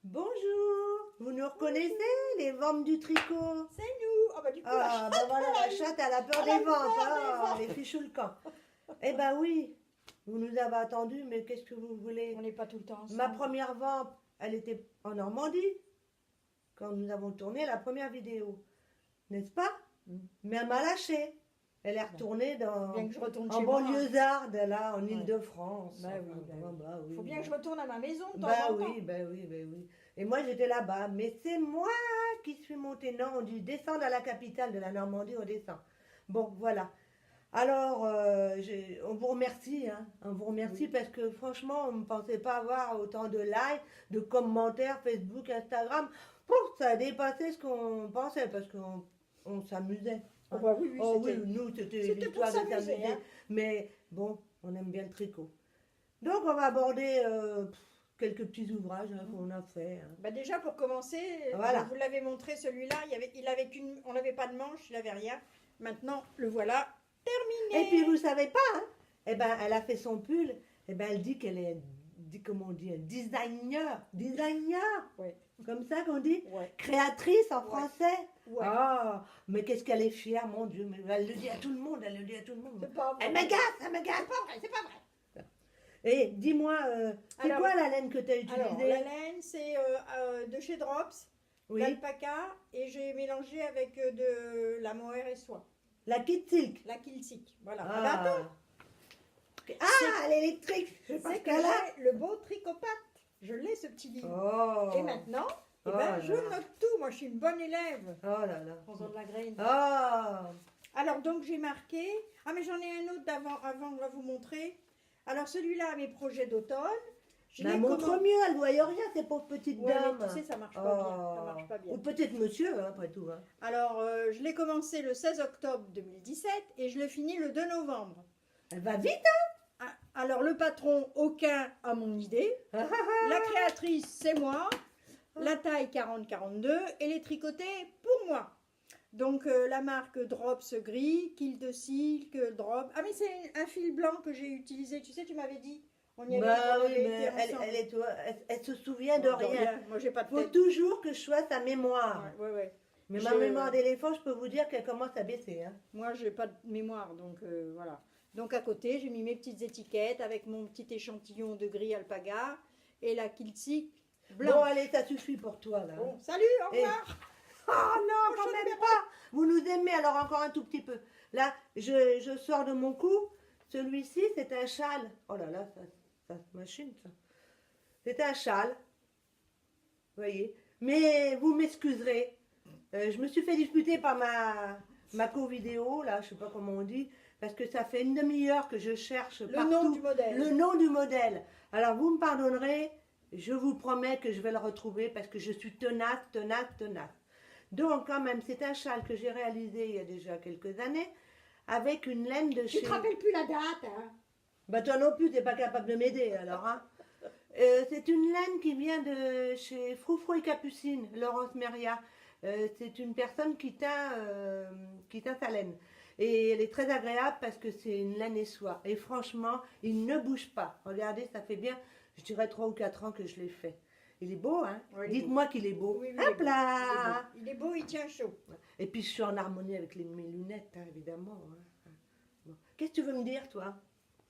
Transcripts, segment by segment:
Bonjour, vous nous reconnaissez, les ventes du tricot? C'est nous. Ah bah du coup, Ah, bah voilà, la chatte, elle a peur Elle a des peur ventes. des Ah, ventes. les fichus le camp. Eh ben oui, vous nous avez attendus, mais qu'est-ce que vous voulez? on n'est pas tout le temps ensemble. Ma première vente, elle était en Normandie, quand nous avons tourné la première vidéo, n'est-ce pas? Mm. Mais elle m'a lâché. Elle est retournée Bien que je retourne en chez moi. banlieusarde, là, en Ouais. Île-de-France. Bah oui, Enfin, bah oui, Faut bien bah. que je retourne à ma maison de temps Bah en temps. oui, bah oui, bah oui. Et moi j'étais là-bas, mais c'est moi qui suis montée. Non, on dit descendre à la capitale de la Normandie, on descend. Bon, voilà. Alors, on vous remercie, hein. On vous remercie Oui. parce que franchement, on ne pensait pas avoir autant de likes, de commentaires, Facebook, Instagram. Pouf, ça a dépassé ce qu'on pensait parce qu'on s'amusait. Oh bah oui, Oh oui, c'était. nous, c'était C'était pour l'histoire de s'amuser, s'amuser. hein. Mais bon, on aime bien le tricot. Donc, on va aborder quelques petits ouvrages hein, qu'on a fait. Hein. Bah déjà pour commencer, Voilà. vous l'avez montré celui-là, il avait on n'avait pas de manche, il avait rien. Maintenant, le voilà terminé. Et puis, vous savez pas, hein, eh ben, elle a fait son pull. Eh ben, elle dit qu'elle est, comment on dit, designer, Ouais. comme ça qu'on dit, Ouais. créatrice en Ouais. français. Ouais. Ah, mais qu'est-ce qu'elle est fière, mon Dieu. Mais elle le dit à tout le monde, elle le dit à tout le monde. C'est pas vrai. Elle me gâte, elle me gâte. C'est pas vrai. Et dis-moi, c'est Alors- quoi la laine que tu as utilisée? Alors, la laine, c'est de chez Drops, Oui, d'alpaca, et j'ai mélangé avec de la mohair et soie. la Kid Silk. La kilsic. Voilà. Ah, bah, attends, Ah, l'électrique. Je sais pas c'est ce que qu'elle a. j'ai le beau tricopathe. Je l'ai, ce petit livre. Oh. Et maintenant, eh Oh ben, là je là. note tout. Moi, je suis une bonne élève. Oh là là. Prends-en de la graine. Oh. Alors, donc, j'ai marqué. Ah, mais j'en ai un autre avant de vous montrer. Alors, celui-là, mes projets d'automne. Je Bah, l'ai montre commandé- mieux, elle voit rien, ces pauvres petites Ouais, dames. mais tu sais, ça marche pas bien. Ça Oh. marche pas bien. Ou peut-être monsieur, hein, après tout. Hein. Alors, je l'ai commencé le 16 octobre 2017 et je l'ai fini le 2 novembre. Elle va vite. Ah, alors, le patron, aucun à mon idée. Hein. La créatrice, c'est moi. La taille 40-42 et les tricotés pour moi. Donc, la marque Drops gris, Kill de Silk, Drop. Ah, mais c'est un fil blanc que j'ai utilisé. Tu sais, tu m'avais dit. On y avait, Bah on oui, avait mais été ensemble. elle se souvient de Oh, rien. Moi, j'ai pas de Faut tête. toujours que je sois sa mémoire. Ouais, ouais. Mais Je- ma mémoire d'éléphant, je peux vous dire qu'elle commence à baisser. Hein. Moi, j'ai pas de mémoire, donc voilà. Donc à côté, j'ai mis mes petites étiquettes avec mon petit échantillon de gris alpaga et la kiltsic Bon, blanc. allez, ça suffit pour toi, là. Bon, salut, au Et- revoir. Oh non, quand Prochaine même pas. Vous nous aimez, alors encore un tout petit peu. Là, je sors de mon cou. Celui-ci, c'est un châle. Oh là là, ça se machine, ça. C'est un châle. Vous voyez. Mais vous m'excuserez. Je me suis fait disputer par ma co-vidéo, là, je sais pas comment on dit, parce que ça fait une demi-heure que je cherche Le partout nom du modèle. le nom du modèle. Alors, vous me pardonnerez, je vous promets que je vais le retrouver parce que je suis tenace, tenace, tenace. Donc, quand même, c'est un châle que j'ai réalisé il y a déjà quelques années avec une laine de Tu chez... te rappelles plus la date, hein? Bah, toi non plus, t'es pas capable de m'aider, alors, hein. C'est une laine qui vient de chez Froufrou et Capucine, Laurence Meria. C'est une personne qui teint sa laine. Et elle est très agréable parce que c'est une laine et soie. Et franchement, il ne bouge pas. Regardez, ça fait bien, je dirais 3 ou 4 ans que je l'ai fait. Il est beau, hein? Ouais, il est Dites-moi qu'il est beau. Oui, oui, il est Hop beau, là! Il est beau, il tient chaud. Et puis je suis en harmonie avec mes lunettes, hein, évidemment. Hein. Bon. Qu'est-ce que tu veux me dire, toi?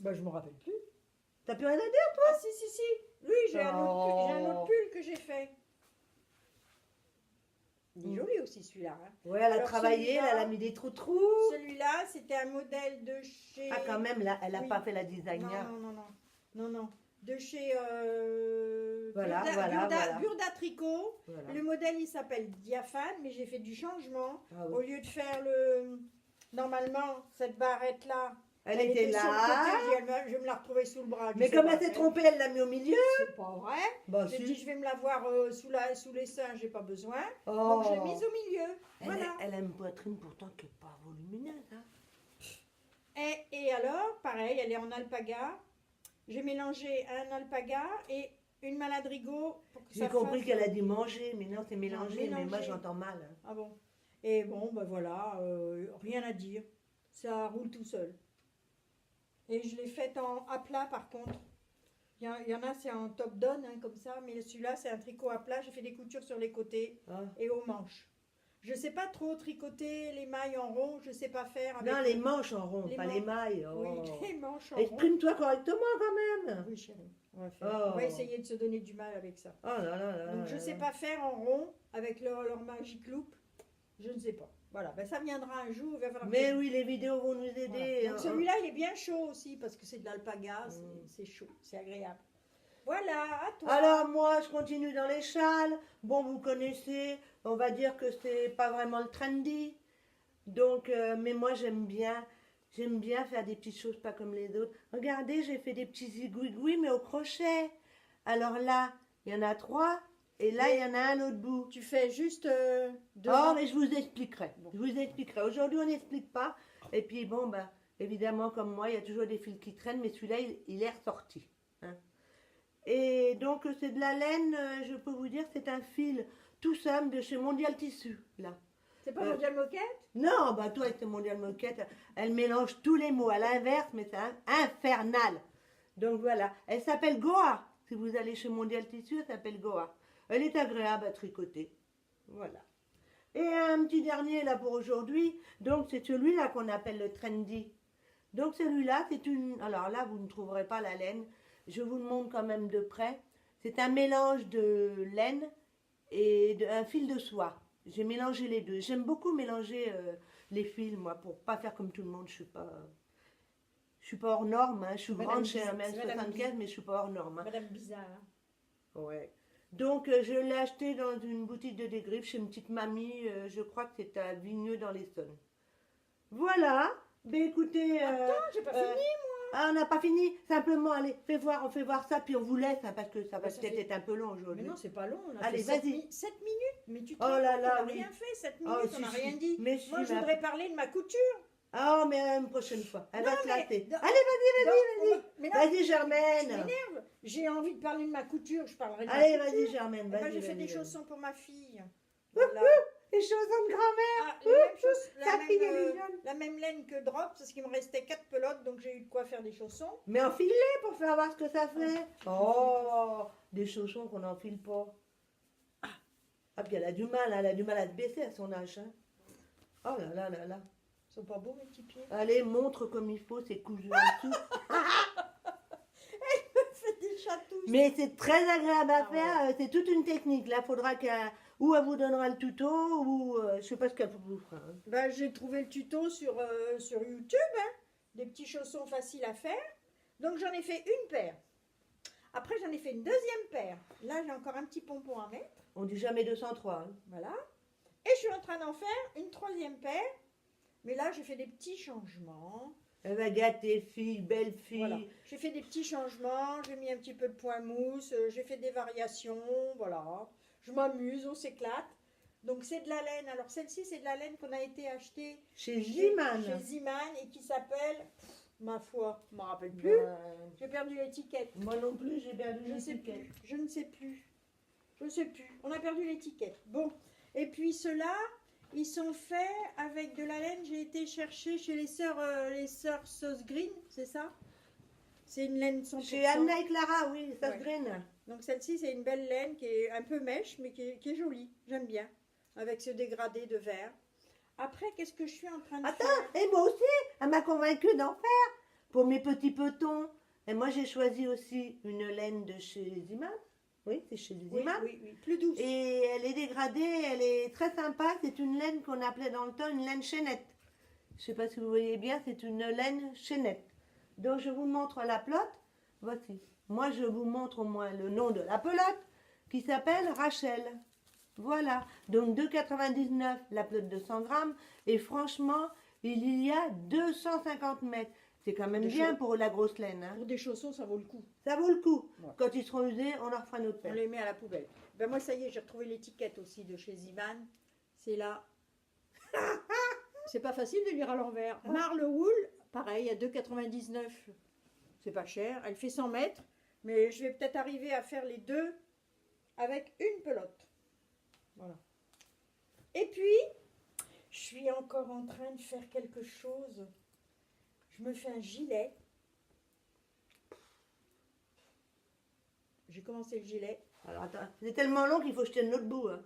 Bah, je me rappelle plus. T'as plus rien à dire? Ah, si. Lui, j'ai un autre pull que j'ai fait. Il est joli aussi, celui-là. Hein. Ouais, elle a Alors, travaillé, celui-là- elle a mis des trous. Celui-là, c'était un modèle de chez... Ah, quand même, là, elle n'a Oui. pas fait la designer. Non. De chez Voilà, Burda Tricot. Voilà. Le modèle, il s'appelle Diaphane, mais j'ai fait du changement. Ah oui. Au lieu de faire normalement, cette barrette-là, Elle était sur le là. côté, je me la retrouvais sous le bras. je Mais sais comme pas elle s'est faire. trompée, elle l'a mis au milieu. C'est pas vrai. Bah, J'ai si. dit, je vais me l'avoir sous les seins, j'ai pas besoin. Oh. Donc, je l'ai mise au milieu. Voilà. Elle a une poitrine pourtant qui n'est pas volumineuse. Hein. Et alors, pareil, elle est en alpaga. J'ai mélangé un alpaga et une maladrigo. Pour que J'ai ça compris fasse- qu'elle a dit manger, mais non, c'est mélangé. Non, Mais moi, mélangé. j'entends mal. Hein. Ah bon. Et bon, ben voilà, rien à dire. Ça roule tout seul. Et je l'ai faite à plat par contre. Il y en a, c'est en top down, hein, comme ça, mais celui-là, c'est un tricot à plat. J'ai fait des coutures sur les côtés Ah. et aux manches. Je sais pas trop tricoter les mailles en rond, je sais pas faire avec Non, les manches en rond, les pas les manches. mailles. Oui, Oh. les manches en rond. Exprime-toi correctement quand même. Oui, chérie, on va faire. Oh. On va essayer de se donner du mal avec ça. Oh là là là Donc, là je là sais là. pas faire en rond avec leur magic loop. Je ne sais pas. Voilà, ben, ça viendra un jour. Il va falloir que Mais je- oui, les vidéos vont nous Voilà. aider. Donc, celui-là, il est bien chaud aussi parce que c'est de l'alpaga, c'est chaud, c'est agréable. Voilà, à toi. Alors moi, je continue dans les châles. Bon, vous connaissez, on va dire que c'est pas vraiment le trendy. Donc, mais moi, j'aime bien faire des petites choses pas comme les autres. Regardez, j'ai fait des petits zigouigouis, mais au crochet. Alors là, il y en a 3, et là, il y en a un à l'autre bout. Tu fais juste deux Oh, rangs. mais je vous expliquerai. Bon. Je vous expliquerai. Aujourd'hui, on n'explique pas. Et puis, bon, bah, évidemment, comme moi, il y a toujours des fils qui traînent, mais celui-là, il est ressorti. Hein. Et donc, c'est de la laine, je peux vous dire, c'est un fil tout simple de chez Mondial Tissu, là. C'est pas Mondial Moquette? Non, bah toi, c'est Mondial Moquette, elle mélange tous les mots à l'inverse, mais c'est infernal. Donc voilà, elle s'appelle Goa. Si vous allez chez Mondial Tissu, elle s'appelle Goa. Elle est agréable à tricoter. Voilà. Et un petit dernier là pour aujourd'hui, donc c'est celui-là qu'on appelle le trendy. Donc celui-là, c'est une... Alors là, vous ne trouverez pas la laine. Je vous le montre quand même de près. C'est un mélange de laine et un fil de soie. J'ai mélangé les deux. J'aime beaucoup mélanger les fils, moi, pour pas faire comme tout le monde. Je suis pas hors norme. Hein. Je suis Madame grande chez Biz- c'est Madame 1m75, mais je suis pas hors norme. Hein. Madame Bizarre. Ouais. Donc, je l'ai acheté dans une boutique de dégriffes chez une petite mamie. Je crois que c'est à Vigneux dans l'Essonne. Voilà. Ben écoutez. Attends, j'ai pas fini. Ah, on n'a pas fini. Simplement, allez, on fait voir ça, puis on vous laisse, hein, parce que ça va Ça peut-être fait- être un peu long Mais aujourd'hui. non, c'est pas long. On a Allez, fait vas-y. 7 minutes. Mais tu te Oh rends là compte, là, on n'a oui. rien fait. 7 Oh, minutes, on si, n'a si. rien dit. Mais si, Moi, je mais- voudrais parler de ma couture. Ah, mais une prochaine fois. Elle Non, va se mais- lasser. non. Allez, vas-y. Mais non, Vas-y, tu Germaine. m'énerves. J'ai envie de parler de ma couture. Je parlerai de ma Allez, couture. vas-y, Germaine. Moi, Vas-y, j'ai fait vas-y, des vas-y. chaussons pour ma fille. Voilà. Les chaussons de grand-mère. Ah, les mêmes choses, Sa fille, elle est jeune. la même laine que Drop, parce qu'il me restait 4 pelotes, donc j'ai eu de quoi faire des chaussons. Mais enfile-les pour faire voir ce que ça fait. Oh, des chaussons qu'on n'enfile pas. Ah, puis elle a du mal à se baisser à son âge. Hein. Oh là là là là. Ils sont pas beaux, mes petits pieds. Allez, montre comme il faut, c'est cousu en dessous. Faites des chatouilles. Mais c'est très agréable à Ah faire, c'est toute une technique. Là, faudra qu'elle... Ou elle vous donnera le tuto, ou je sais pas ce qu'elle vous fera. Hein. Ben, j'ai trouvé le tuto sur YouTube, hein. Des petits chaussons faciles à faire. Donc j'en ai fait une paire. Après, j'en ai fait une deuxième paire. Là, j'ai encore un petit pompon à mettre. On dit jamais 203. Hein. Voilà. Et je suis en train d'en faire une troisième paire. Mais là, j'ai fait des petits changements. Elle va gâter, fille, belle fille. Voilà. J'ai fait des petits changements. J'ai mis un petit peu de point mousse. J'ai fait des variations. Voilà. Je m'amuse, on s'éclate. Donc, c'est de la laine. Alors, celle-ci, c'est de la laine qu'on a été achetée Chez Ziman. chez Ziman et qui s'appelle, ma foi, je ne m'en rappelle plus. J'ai perdu l'étiquette. Moi non plus, j'ai perdu Je ne sais l'étiquette. plus. Je ne sais plus. Je ne sais plus. On a perdu l'étiquette. Bon. Et puis ceux-là, ils sont faits avec de la laine. J'ai été chercher chez les sœurs Sauce Green, c'est ça? C'est une laine 100%. Chez Anna et Clara, oui, ça Ouais. se graine. Donc celle-ci, c'est une belle laine qui est un peu mèche, mais qui est jolie. J'aime bien. Avec ce dégradé de vert. Après, qu'est-ce que je suis en train de Attends, faire? et moi aussi, elle m'a convaincue d'en faire pour mes petits petons. Et moi, j'ai choisi aussi une laine de chez Ziman. Oui, c'est chez Oui, Ziman. oui, oui, plus douce. Et elle est dégradée, elle est très sympa. C'est une laine qu'on appelait dans le temps une laine chaînette. Je ne sais pas si vous voyez bien, c'est une laine chaînette. Donc, je vous montre la pelote. Voici. Moi, je vous montre au moins le nom de la pelote qui s'appelle Rachel. Voilà. Donc, 2,99 la pelote de 100 grammes. Et franchement, il y a 250 mètres. C'est quand même Des bien choses. pour la grosse laine. Hein. Pour des chaussons, ça vaut le coup. Ça vaut le coup. Ouais. Quand ils seront usés, on leur fera notre On paire. les met à la poubelle. Ben moi, ça y est, j'ai retrouvé l'étiquette aussi de chez Ziman. C'est là. C'est pas facile de lire à l'envers. Marle Wool, pareil, à 2,99. C'est pas cher. Elle fait 100 mètres. Mais je vais peut-être arriver à faire les deux avec une pelote. Voilà. Et puis, je suis encore en train de faire quelque chose. Je me fais un gilet. J'ai commencé le gilet. Alors attends, c'est tellement long qu'il faut jeter l'autre bout. Hein.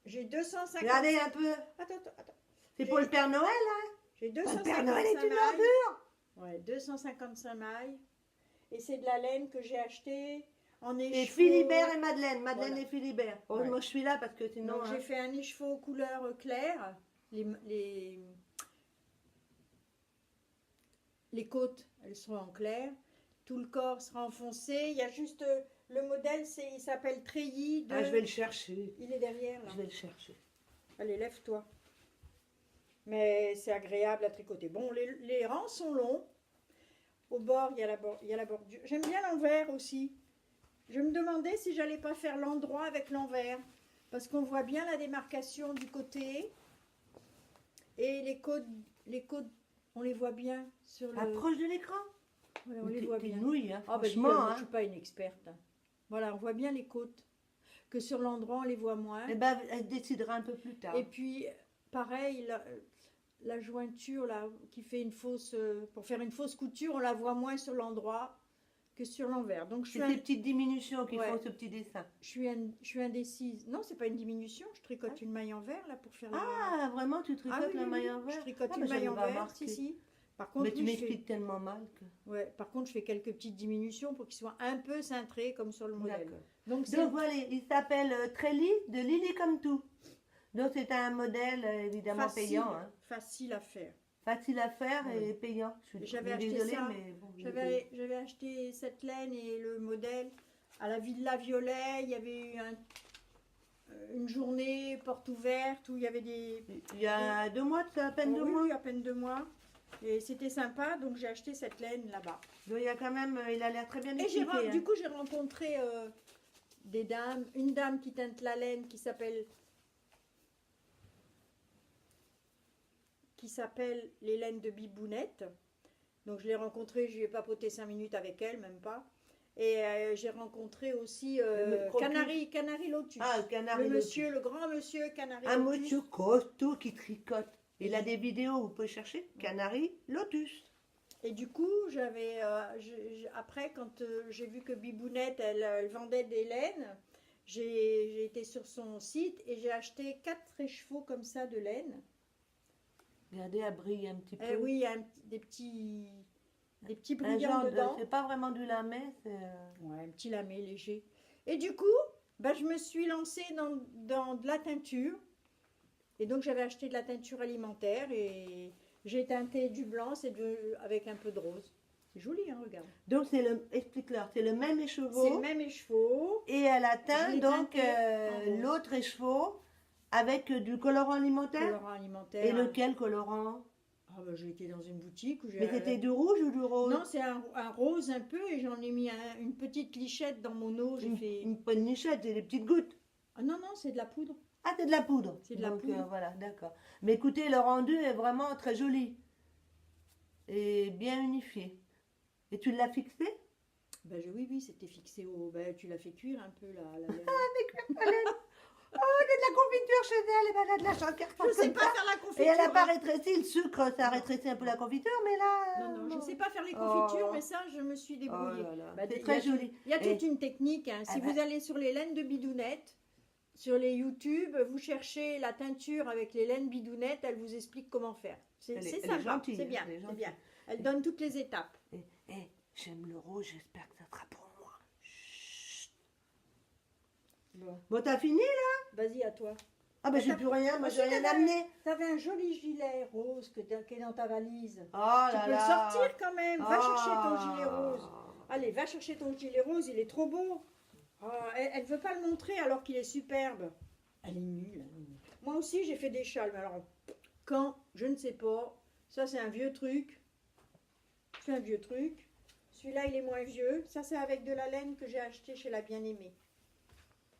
J'ai 250. Regardez un peu. Attends. C'est pour le Père Noël, hein? J'ai Le 255 Père Noël est une mailles. ordure. Ouais, 255 mailles. Et c'est de la laine que j'ai achetée en Et écheveau. Philibert et Madeleine. Madeleine Voilà. et Philibert. Ouais. Heureusement, je suis là parce que sinon. Donc hein. j'ai fait un écheveau couleur claire. Les côtes, elles seront en clair. Tout le corps sera enfoncé. Il y a juste le modèle, il s'appelle Treillis. Ah, je vais le chercher. Il est derrière là. Je vais le chercher. Allez, lève-toi. Mais c'est agréable à tricoter. Bon, les rangs sont longs. Au bord, il y a la bordure. J'aime bien l'envers aussi. Je me demandais si j'allais pas faire l'endroit avec l'envers. Parce qu'on voit bien la démarcation du côté. Et les côtes, on les voit bien sur le... Approche de l'écran. Voilà, on les voit T'es bien. nouille, hein, Ah, ben, franchement. je ne Hein. suis pas une experte. Hein. Voilà, on voit bien les côtes. Que sur l'endroit, on les voit moins. Eh ben, elle décidera un peu plus tard. Et puis, pareil, la jointure là, qui fait une fausse... pour faire une fausse couture, on la voit moins sur l'endroit que sur l'envers. Donc, c'est ces petites diminutions qui Ouais. font ce petit dessin. je suis indécise. Non, c'est pas une diminution. Je tricote une maille envers là pour faire la... Ah, vraiment, tu tricotes la maille en Je vert? tricote Ah, une mais maille j'avais pas envers, remarqué. si. Par contre, Mais tu oui, je fais... m'expliques tellement mal que... Ouais, par contre, je fais quelques petites diminutions pour qu'il soit un peu cintré comme sur le modèle. D'accord. Donc, c'est Donc voilà, il s'appelle Treillis de Lily comme tout. Donc c'est un modèle évidemment facile, payant. Hein. facile à faire. Facile à faire Ouais. et payant. J'avais acheté désolée, ça. mais bon. j'ai payé. J'avais acheté cette laine et le modèle à la Villa Violet. Il y avait eu une journée porte ouverte où il y avait des... Il y a 2 mois, c'est à peine 2 Oui, mois. oui, à peine 2 mois. Et c'était sympa, donc j'ai acheté cette laine là-bas. Donc il y a quand même, il a l'air très bien Et expliqué. Hein. du coup, j'ai rencontré des dames, une dame qui teinte la laine qui s'appelle les laines de Bibounette. Donc je l'ai rencontrée, je lui ai papoté 5 minutes avec elle, même pas. Et j'ai rencontré aussi Le crocus. Canary Lotus. Ah, le canari Le Lotus. monsieur, le grand monsieur Canary Un Lotus. monsieur costaud qui tricote. Il a des vidéos, vous pouvez chercher. Canari Lotus. Et du coup, après, quand j'ai vu que Bibounette, elle vendait des laines, j'ai été sur son site et j'ai acheté 4 écheveaux comme ça de laine. Regardez, elle brille un petit peu. Eh oui, il y a des petits un brillants genre dedans. c'est pas vraiment du lamé, c'est... Ouais, un petit lamé léger. Et du coup, bah, je me suis lancée dans de la teinture. Et donc, j'avais acheté de la teinture alimentaire et j'ai teinté du blanc avec un peu de rose. C'est joli, hein, regarde. Donc explique-leur, c'est le même écheveau. C'est le même écheveau. Et elle a Je teint l'ai donc teinté en rose. l'autre écheveau avec du colorant alimentaire. Colorant alimentaire. Et lequel colorant? Ah, bah, j'ai été dans une boutique où j'ai... Mais c'était du rouge ou du rose? Non, c'est un rose un peu et j'en ai mis une petite lichette dans mon eau. J'ai fait... Pas une nichette, c'est des petites gouttes. Ah non, non, c'est de la poudre. Ah, c'est de la poudre. C'est de la Donc, poudre. voilà, d'accord. Mais écoutez, le rendu est vraiment très joli. Et bien unifié. Et tu l'as fixé? Ben, oui, c'était fixé au... Ben, tu l'as fait cuire un peu, la laine. Oh, il y a de la confiture chez elle, et ben, elle a de la chancre. Je sais pas faire la confiture. Et elle n'a pas hein. rétréci le sucre, ça a rétréci un peu la confiture, mais là... Non, non, je bon. sais pas faire les confitures, Oh. mais ça, je me suis Oh débrouillée. là là, Bah, c'est il y très a joli. Il y a Et- toute une technique. Hein. Si Ah bah. vous allez sur les laines de bidounette, sur les YouTube, vous cherchez la teinture avec les laines bidounettes, elle vous explique comment faire. C'est Elle est sympa, gentille, c'est bien, elle est c'est gentille. bien. Elle donne toutes les étapes. J'aime le rouge, j'espère que ça sera pour moi. Chut. Bon, Bon, t'as fini là? vas-y à toi. Ah ben j'ai T'as- plus rien, moi Ah, j'ai si, rien t'avais- amené. T'avais un joli gilet rose qui est dans ta valise. Oh là Tu peux là. le sortir quand même. Va chercher ton Ah. gilet rose. Allez, va chercher ton gilet rose, il est trop beau. Ah, elle ne veut pas le montrer alors qu'il est superbe. Elle est nulle. Moi aussi, j'ai fait des châles. Mais alors, quand je ne sais pas. Ça, c'est un vieux truc. C'est un vieux truc. Celui-là, il est moins vieux. Ça, c'est avec de la laine que j'ai acheté chez la bien-aimée.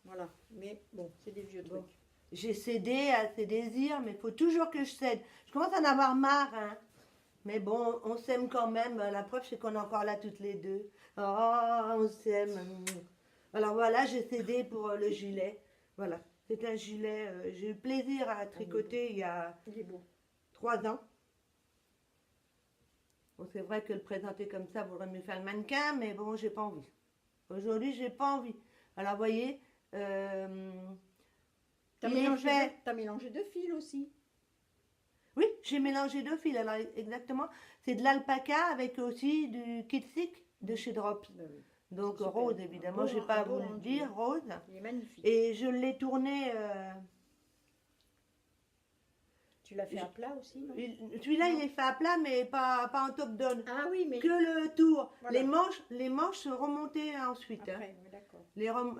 Voilà. Mais bon, c'est des vieux Bon. trucs. J'ai cédé à ses désirs, mais il faut toujours que je cède. Je commence à en avoir marre, hein. Mais bon, on s'aime quand même. La preuve, c'est qu'on est encore là toutes les deux. Oh, on s'aime. Alors voilà, j'ai cédé pour le gilet. Voilà, c'est un gilet. J'ai eu plaisir à tricoter il y a Il est beau. 3 ans. Bon, c'est vrai que le présenter comme ça vaudrait mieux faire le mannequin, mais bon, j'ai pas envie. Aujourd'hui, j'ai pas envie. Alors, vous voyez, T'as il est fait. mélangé deux fils aussi. Oui, j'ai mélangé 2 fils. Alors, exactement, c'est de l'alpaca avec aussi du kitsik de chez Drops. Ben oui, Donc, c'est super. rose, évidemment, je n'ai pas à vous le rendu, dire, hein. rose. Il est magnifique. Et je l'ai tourné. Tu l'as fait à plat aussi, non? Celui-là, il est fait à plat, mais pas en top down. Ah oui, mais Que le tour. Voilà. Les manches sont remontées ensuite. Hein. après, oui, d'accord.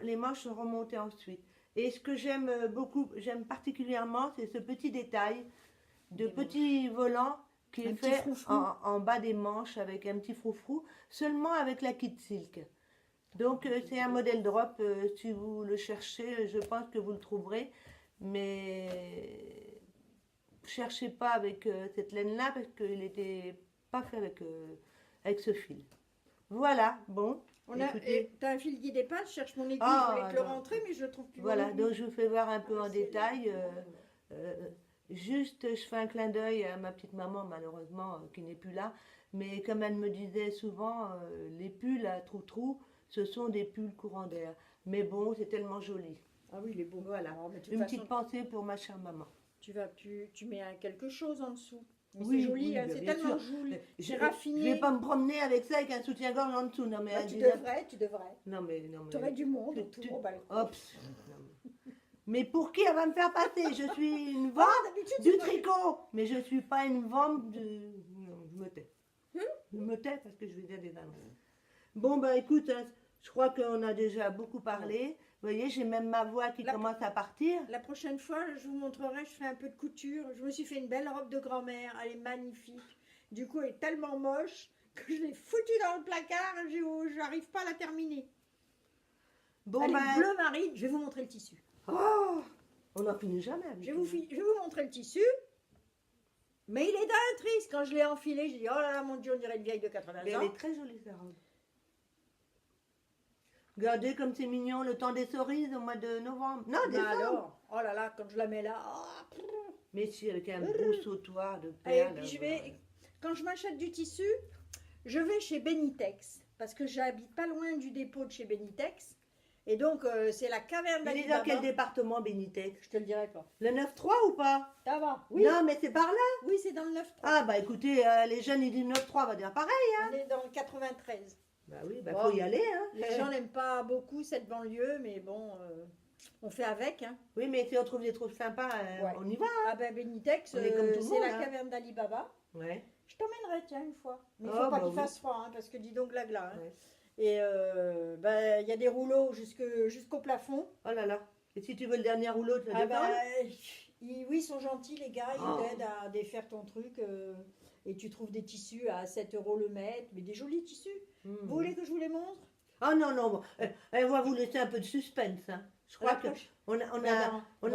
Les manches sont remontées ensuite. Et ce que j'aime beaucoup, j'aime particulièrement, c'est ce petit détail de Des petit volant qui Un est petit fait froufrou. en bas des manches avec un petit froufrou, seulement avec la kit silk. Donc c'est un modèle drop, si vous le cherchez, je pense que vous le trouverez, mais cherchez pas avec cette laine-là parce qu'il n'était pas fait avec ce fil. Voilà, bon. Écoutez. T'as un fil guidé pas, je cherche mon aiguille, Ah, je voulais te le non. rentrer, mais je le trouve plus. Voilà, bon. donc je vous fais voir un peu en C'est détail. là. Juste, je fais un clin d'œil à ma petite maman, malheureusement, qui n'est plus là. Mais comme elle me disait souvent, les pulls à trou-trou, ce sont des pulls courants d'air. Mais bon, c'est tellement joli. Ah oui, il est beau. Voilà. Alors, mais de toute Une façon, petite pensée pour ma chère maman. tu mets quelque chose en dessous. Mais Oui, c'est joli, oui, hein, bien c'est sûr. tellement joli. Je C'est ne raffiné. vais pas me promener avec ça, avec un soutien-gorge en dessous. Non, mais Bah, elle tu disait- devrais. Non, mais. Tu aurais du monde tu- autour. tu- Bah, Hop. Non, mais pour qui elle va me faire passer? Je suis une vente d'habitude, du c'est pas- tricot, mais je suis pas une vente de. Non, je me tais. Je me tais parce que je vais dire des annonces. Bon, bah écoute, hein, je crois qu'on a déjà beaucoup parlé. Vous voyez, j'ai même ma voix qui La- commence à partir. La prochaine fois, je vous montrerai, je ferai un peu de couture. Je me suis fait une belle robe de grand-mère, elle est magnifique. Du coup, elle est tellement moche que je l'ai foutue dans le placard, j'arrive pas à la terminer. Bon, Elle bah. est bleu marine, je vais vous montrer le tissu. Oh, on n'en finit jamais. avec Je vais elle. je vais vous montrer le tissu. Mais il est d'un triste. Quand je l'ai enfilé, j'ai dit, oh là là, mon Dieu, on dirait une vieille de 80 Mais ans. elle est très jolie, sa robe. Regardez comme c'est mignon, le temps des cerises au mois de novembre. Non, Mais décembre. alors, oh là là, quand je la mets là, oh, pff. Mais si, avec un beau sautoir de Et perles. puis voilà. quand je m'achète du tissu, je vais chez Benitex. Parce que j'habite pas loin du dépôt de chez Benitex. Et donc, c'est la caverne Il est d'Alibaba. dans quel département, Benitex? Je te le dirai pas. Le 9-3 ou pas? Ça va. Oui, Non, mais c'est par là. oui c'est dans le 9-3. Ah, bah écoutez, les jeunes, ils disent 9-3, on va dire pareil. On est dans le 93. Bah oui, bah Bon. faut y aller, hein. Les gens n'aiment pas beaucoup cette banlieue, mais bon, on fait avec. Hein. Oui, mais si on trouve des trucs sympas, Ouais. on y va. Ah ben Benitex, On est comme tout le c'est monde, la hein. caverne d'Alibaba. Ouais. Je t'emmènerai, tiens, une fois. Mais il Oh, faut pas bah qu'il oui. fasse froid, hein, parce que dis donc la glace. Hein. Ouais. Et il y a des rouleaux jusqu'au plafond. Oh là là. Et si tu veux le dernier rouleau, tu le Ah bah, décolles. oui, ils sont gentils, les gars. Ils Oh. t'aident à défaire ton truc. Et tu trouves des tissus à 7 € le mètre. Mais des jolis tissus. Mmh. Vous voulez que je vous les montre? Oh non, non, bon. On va vous laisser un peu de suspense. Hein. Je crois La que proche- on a on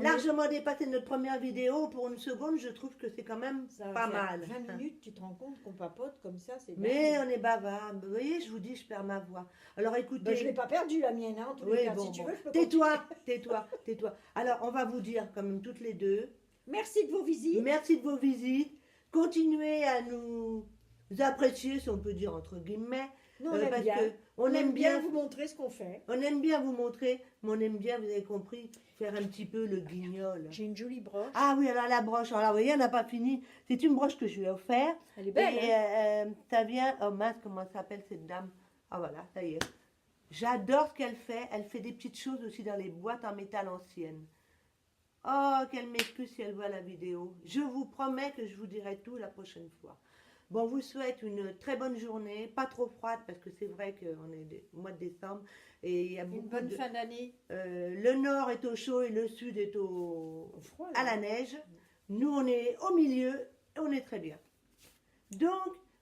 largement dépassé notre première vidéo. Pour une seconde, je trouve que c'est quand même Ça va pas faire mal. 20 minutes, tu te rends compte qu'on papote comme ça, c'est Mais dingue. on est bavard. Vous voyez, je vous dis, je perds ma voix. Alors écoutez. Ben, je ne l'ai pas perdue, la mienne, hein, en tous les Oui, cas. bon, Si tu bon. veux, je peux Tais-toi, tais-toi, tais-toi. Alors, on va vous dire quand même toutes les deux. Merci de vos visites. Merci de vos visites. Continuez à nous apprécier, si on peut dire entre guillemets. Nous, on aime parce bien. que on aime bien vous montrer ce qu'on fait. On aime bien vous montrer, mais on aime bien, vous avez compris, faire un petit peu le guignol. J'ai une jolie broche. Ah oui, alors la broche, alors vous voyez, on n'a pas fini. C'est une broche que je lui ai offerte. Elle est belle. Et hein. ça vient, oh mince, comment s'appelle cette dame? Ah voilà, ça y est. J'adore ce qu'elle fait. Elle fait des petites choses aussi dans les boîtes en métal anciennes. Oh, qu'elle m'excuse si elle voit la vidéo. Je vous promets que je vous dirai tout la prochaine fois. Bon, on vous souhaite une très bonne journée, pas trop froide parce que c'est vrai qu'on est au mois de décembre et il y a Une beaucoup bonne de... fin d'année. le nord est au chaud et le sud est au... Au froid, à là. la neige. Nous, on est au milieu et on est très bien. Donc,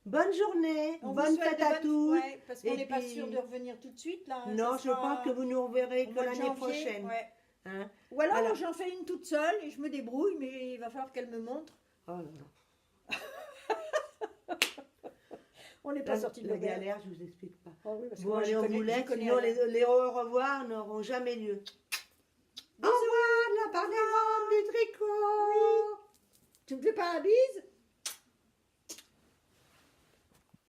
bonne journée, On vous bonne souhaite fête de à bonnes- tous. ouais, parce qu'on Et n'est pas puis- sûr de revenir tout de suite là. hein, Non, ça je sera pense que vous nous reverrez au que mois de l'année janvier, prochaine. ouais. Hein. Ou alors, Alors- j'en fais une toute seule et je me débrouille, mais il va falloir qu'elle me montre. Oh là là. On n'est pas sorti de la l'auberge. galère, je vous explique pas. Oh oui, parce que Bon, moi, allez, je on connais- vous je laisse, connais sinon rien. les au revoir n'auront jamais lieu. Au revoir, la part des robes du tricot. Tu me fais pas la bise?